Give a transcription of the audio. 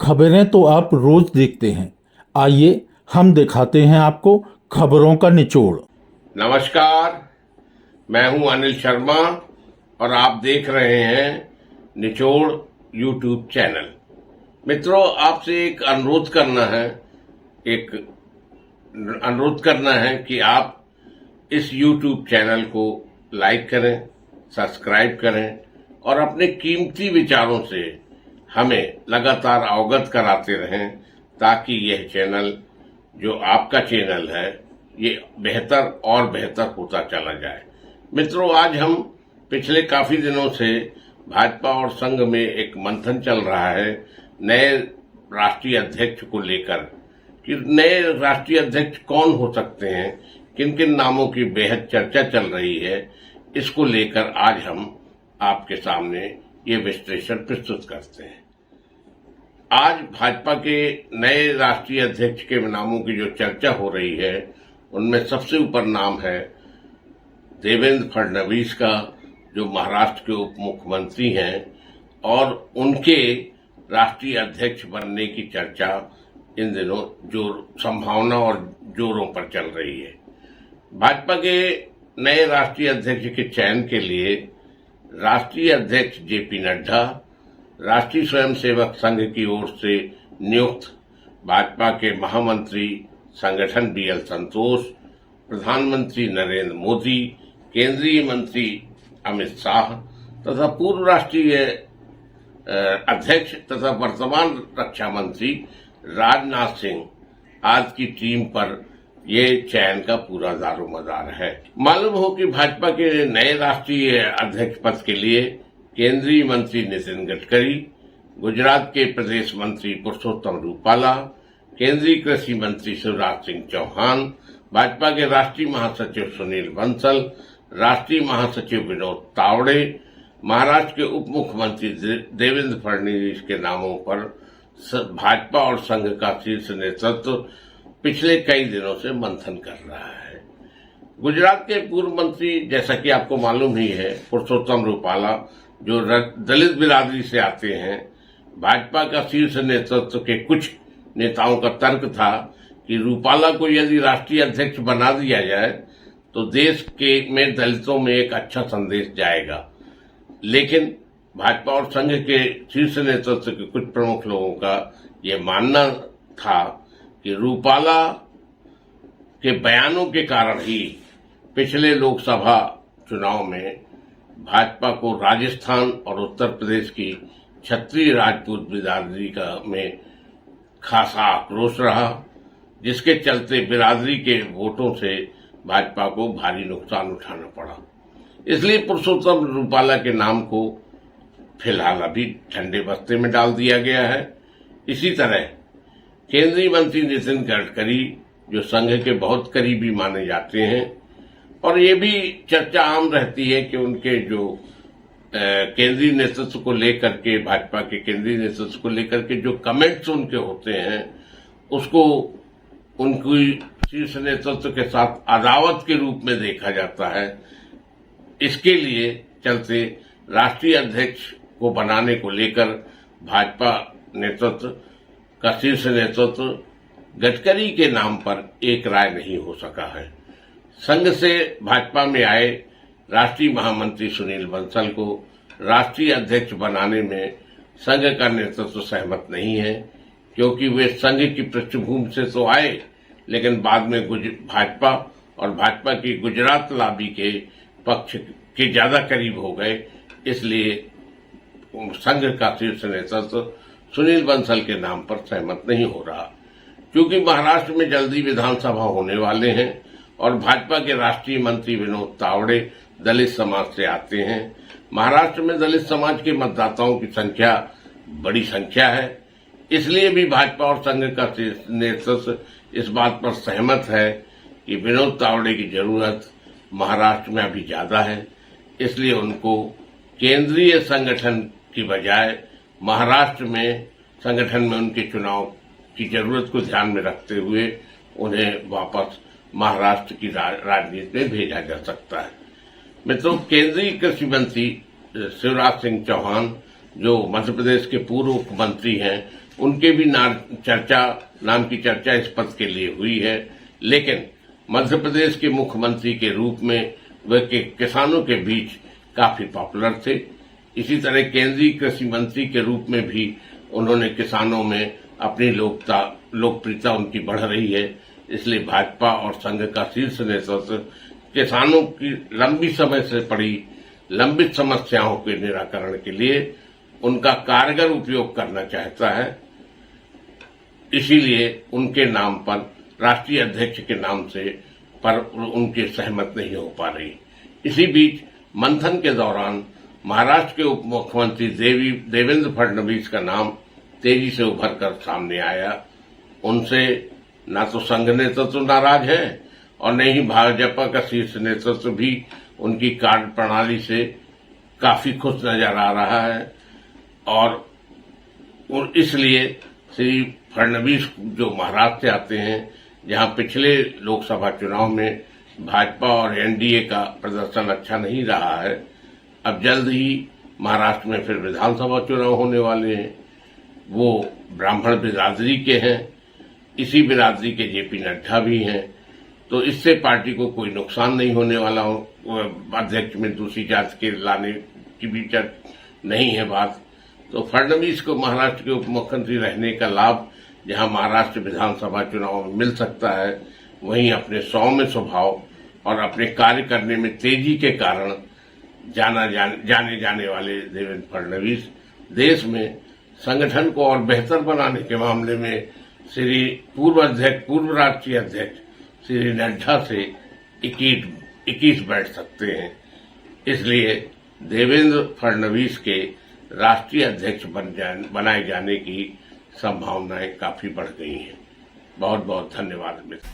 खबरें तो आप रोज देखते हैं, आइए हम दिखाते हैं आपको खबरों का निचोड़। नमस्कार, मैं हूं अनिल शर्मा और आप देख रहे हैं निचोड़ यूट्यूब चैनल। मित्रों, आपसे एक अनुरोध करना है कि आप इस यूट्यूब चैनल को लाइक करें, सब्सक्राइब करें और अपने कीमती विचारों से हमें लगातार अवगत कराते रहें, ताकि यह चैनल जो आपका चैनल है ये बेहतर और बेहतर होता चला जाए। मित्रों, आज हम पिछले काफी दिनों से भाजपा और संघ में एक मंथन चल रहा है नए राष्ट्रीय अध्यक्ष को लेकर कि नए राष्ट्रीय अध्यक्ष कौन हो सकते हैं, किन किन नामों की बेहद चर्चा चल रही है। इसको लेकर आज हम आपके सामने ये विश्लेषण प्रस्तुत करते हैं। आज भाजपा के नए राष्ट्रीय अध्यक्ष के नामों की जो चर्चा हो रही है उनमें सबसे ऊपर नाम है देवेंद्र फडणवीस का, जो महाराष्ट्र के उप मुख्यमंत्री हैं और उनके राष्ट्रीय अध्यक्ष बनने की चर्चा इन दिनों जो संभावना और जोरों पर चल रही है। भाजपा के नए राष्ट्रीय अध्यक्ष के चयन के लिए राष्ट्रीय अध्यक्ष जेपी नड्डा, राष्ट्रीय स्वयंसेवक संघ की ओर से नियुक्त भाजपा के महामंत्री संगठन बीएल संतोष, प्रधानमंत्री नरेंद्र मोदी, केंद्रीय मंत्री अमित शाह तथा पूर्व राष्ट्रीय अध्यक्ष तथा वर्तमान रक्षा मंत्री राजनाथ सिंह आज की टीम पर ये चयन का पूरा दारोमदार है। मालूम हो कि भाजपा के नए राष्ट्रीय अध्यक्ष पद के लिए केंद्रीय मंत्री नितिन गडकरी, गुजरात के प्रदेश मंत्री पुरुषोत्तम रूपाला, केंद्रीय कृषि मंत्री शिवराज सिंह चौहान, भाजपा के राष्ट्रीय महासचिव सुनील बंसल, राष्ट्रीय महासचिव विनोद तावड़े, महाराष्ट्र के उप मुख्यमंत्री देवेंद्र फडणवीस के नामों पर भाजपा और संघ का शीर्ष नेतृत्व पिछले कई दिनों से मंथन कर रहा है। गुजरात के पूर्व मंत्री, जैसा कि आपको मालूम ही है, पुरुषोत्तम रूपाला, जो दलित बिरादरी से आते हैं, भाजपा का शीर्ष नेतृत्व के कुछ नेताओं का तर्क था कि रूपाला को यदि राष्ट्रीय अध्यक्ष बना दिया जाए तो देश के में दलितों में एक अच्छा संदेश जाएगा। लेकिन भाजपा और संघ के शीर्ष नेतृत्व के कुछ प्रमुख लोगों का यह मानना था कि रूपाला के बयानों के कारण ही पिछले लोकसभा चुनाव में भाजपा को राजस्थान और उत्तर प्रदेश की क्षत्रिय राजपूत बिरादरी का में खासा आक्रोश रहा, जिसके चलते बिरादरी के वोटों से भाजपा को भारी नुकसान उठाना पड़ा। इसलिए पुरुषोत्तम रूपाला के नाम को फिलहाल अभी ठंडे बस्ते में डाल दिया गया है। इसी तरह केंद्रीय मंत्री नितिन गडकरी, जो संघ के बहुत करीबी माने जाते हैं, और ये भी चर्चा आम रहती है कि उनके जो केंद्रीय नेतृत्व को लेकर के, भाजपा के केंद्रीय नेतृत्व को लेकर के जो कमेंट्स उनके होते हैं, उसको उनकी शीर्ष नेतृत्व के साथ अदावत के रूप में देखा जाता है। इसके लिए चलते राष्ट्रीय अध्यक्ष को बनाने को लेकर भाजपा नेतृत्व का शीर्ष नेतृत्व गडकरी के नाम पर एक राय नहीं हो सका है। संघ से भाजपा में आए राष्ट्रीय महामंत्री सुनील बंसल को राष्ट्रीय अध्यक्ष बनाने में संघ का नेतृत्व सहमत नहीं है, क्योंकि वे संघ की पृष्ठभूमि से तो आए लेकिन बाद में भाजपा और भाजपा की गुजरात लॉबी के पक्ष के ज्यादा करीब हो गए। इसलिए संघ का शीर्ष नेतृत्व सुनील बंसल के नाम पर सहमत नहीं हो रहा। क्योंकि महाराष्ट्र में जल्दी विधानसभा होने वाले हैं और भाजपा के राष्ट्रीय मंत्री विनोद तावड़े दलित समाज से आते हैं। महाराष्ट्र में दलित समाज के मतदाताओं की संख्या बड़ी संख्या है। इसलिए भी भाजपा और संघ का नेतृत्व इस बात पर सहमत है कि विनोद तावड़े की जरूरत महाराष्ट्र में अभी ज्यादा है। इसलिए उनको केंद्रीय संगठन की बजाय महाराष्ट्र में संगठन में उनके चुनाव की जरूरत को ध्यान में रखते हुए उन्हें वापस महाराष्ट्र की राजनीति में भेजा जा सकता है। मित्रों, केंद्रीय कृषि मंत्री शिवराज सिंह चौहान, जो मध्य प्रदेश के पूर्व मुख्यमंत्री हैं, उनके भी नाम की चर्चा इस पद के लिए हुई है। लेकिन मध्य प्रदेश के मुख्यमंत्री के रूप में वे किसानों के बीच काफी पॉपुलर थे। इसी तरह केंद्रीय कृषि मंत्री के रूप में भी उन्होंने किसानों में अपनी लोकप्रियता उनकी बढ़ रही है। इसलिए भाजपा और संघ का शीर्ष नेतृत्व किसानों की लंबी समय से पड़ी लंबित समस्याओं के निराकरण के लिए उनका कारगर उपयोग करना चाहता है। इसीलिए उनके नाम पर राष्ट्रीय अध्यक्ष के नाम से पर उनकी सहमत नहीं हो पा रही। इसी बीच मंथन के दौरान महाराष्ट्र के उप मुख्यमंत्री देवेंद्र फडणवीस का नाम तेजी से उभर कर सामने आया। उनसे न तो संघ नेतृत्व नाराज है और न ही भाजपा का शीर्ष नेतृत्व भी उनकी कार्यप्रणाली से काफी खुश नजर आ रहा है। और इसलिए श्री फडणवीस जो महाराष्ट्र से आते हैं, जहां पिछले लोकसभा चुनाव में भाजपा और एनडीए का प्रदर्शन अच्छा नहीं रहा है, अब जल्द ही महाराष्ट्र में फिर विधानसभा चुनाव होने वाले हैं। वो ब्राह्मण बिरादरी के हैं, इसी बिरादरी के जेपी नड्डा भी हैं, तो इससे पार्टी को कोई नुकसान नहीं होने वाला। अध्यक्ष में दूसरी जात के लाने की भी नहीं है बात। तो फडणवीस को महाराष्ट्र के उप मुख्यमंत्री रहने का लाभ जहां महाराष्ट्र विधानसभा चुनाव में मिल सकता है, वहीं अपने सौम्य स्वभाव और अपने कार्य करने में तेजी के कारण जाने जाने वाले देवेंद्र फडणवीस देश में संगठन को और बेहतर बनाने के मामले में श्री पूर्व राष्ट्रीय अध्यक्ष श्री नड्डा से 21 बैठ सकते हैं। इसलिए देवेंद्र फडणवीस के राष्ट्रीय अध्यक्ष बनाए जाने की संभावनाएं काफी बढ़ गई हैं। बहुत बहुत धन्यवाद मित्र।